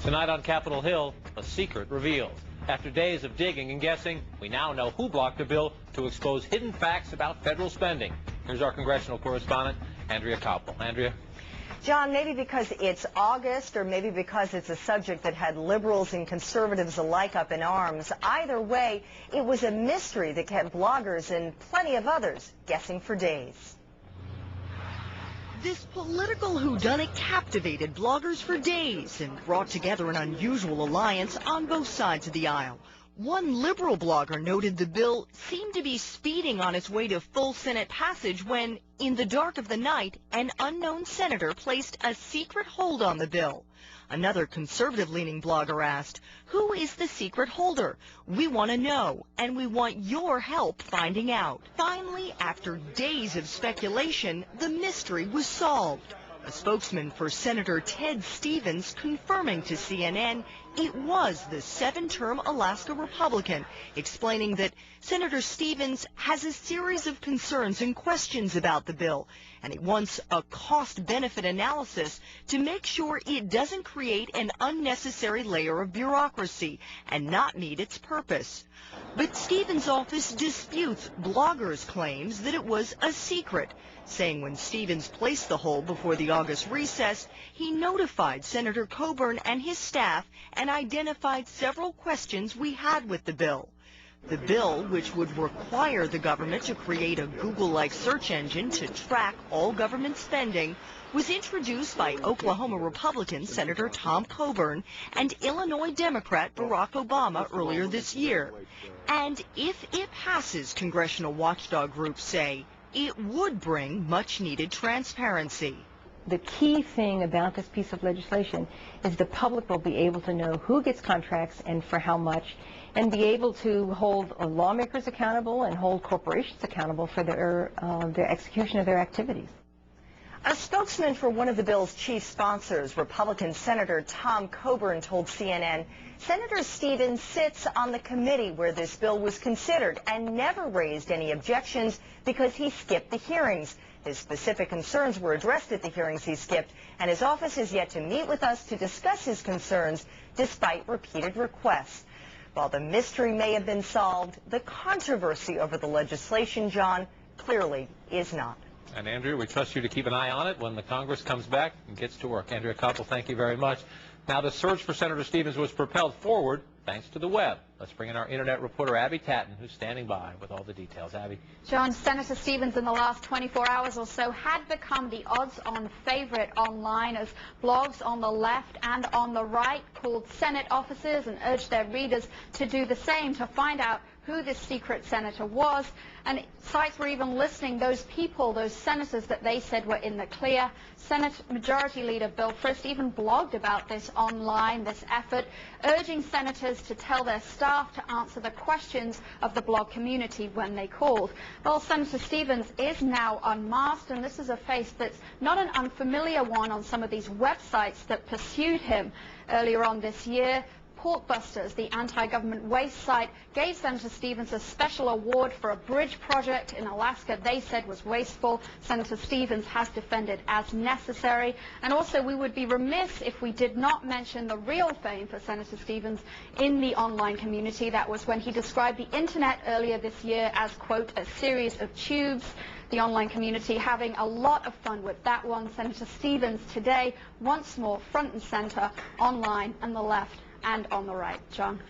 Tonight on Capitol Hill, a secret revealed. After days of digging and guessing, we now know who blocked a bill to expose hidden facts about federal spending. Here's our congressional correspondent, Andrea Koppel. Andrea? John, maybe because it's August or maybe because it's a subject that had liberals and conservatives alike up in arms. Either way, it was a mystery that kept bloggers and plenty of others guessing for days. This political whodunit captivated bloggers for days and brought together an unusual alliance on both sides of the aisle. One liberal blogger noted the bill seemed to be speeding on its way to full Senate passage when, in the dark of the night, an unknown senator placed a secret hold on the bill. Another conservative-leaning blogger asked, "Who is the secret holder? We want to know, and we want your help finding out." Finally, after days of speculation, the mystery was solved. A spokesman for Senator Ted Stevens confirming to CNN it was the 7-term Alaska Republican, explaining that Senator Stevens has a series of concerns and questions about the bill, and he wants a cost-benefit analysis to make sure it doesn't create an unnecessary layer of bureaucracy and not meet its purpose. But Stevens' office disputes bloggers' claims that it was a secret, saying when Stevens placed the hold before the August recess, he notified Senator Coburn and his staff and identified several questions we had with the bill. The bill, which would require the government to create a Google-like search engine to track all government spending, was introduced by Oklahoma Republican Senator Tom Coburn and Illinois Democrat Barack Obama earlier this year. And if it passes, congressional watchdog groups say, it would bring much-needed transparency. The key thing about this piece of legislation is the public will be able to know who gets contracts and for how much, and be able to hold lawmakers accountable and hold corporations accountable for their execution of their activities. A spokesman for one of the bill's chief sponsors, Republican Senator Tom Coburn, told CNN, Senator Stevens sits on the committee where this bill was considered and never raised any objections because he skipped the hearings. His specific concerns were addressed at the hearings he skipped, and his office has yet to meet with us to discuss his concerns despite repeated requests. While the mystery may have been solved, the controversy over the legislation, John, clearly is not. And Andrea, we trust you to keep an eye on it when the Congress comes back and gets to work. Andrea Koppel, thank you very much. Now, the search for Senator Stevens was propelled forward thanks to the web. Let's bring in our internet reporter, Abby Tatton, who's standing by with all the details. Abby. John, Senator Stevens in the last 24 hours or so had become the odds-on favorite online as blogs on the left and on the right called Senate offices and urged their readers to do the same to find out who this secret senator was. And sites were even listing those people, those senators that they said were in the clear. Senate Majority Leader Bill Frist even blogged about this online, this effort, urging senators to tell their staff to answer the questions of the blog community when they called. Well, Senator Stevens is now unmasked, and this is a face that's not an unfamiliar one on some of these websites that pursued him earlier on this year. Porkbusters, the anti-government waste site, gave Senator Stevens a special award for a bridge project in Alaska they said was wasteful. Senator Stevens has defended as necessary. And also, we would be remiss if we did not mention the real fame for Senator Stevens in the online community. That was when he described the internet earlier this year as, quote, a series of tubes. The online community having a lot of fun with that one. Senator Stevens today, once more front and center, online, on the left and on the right. John.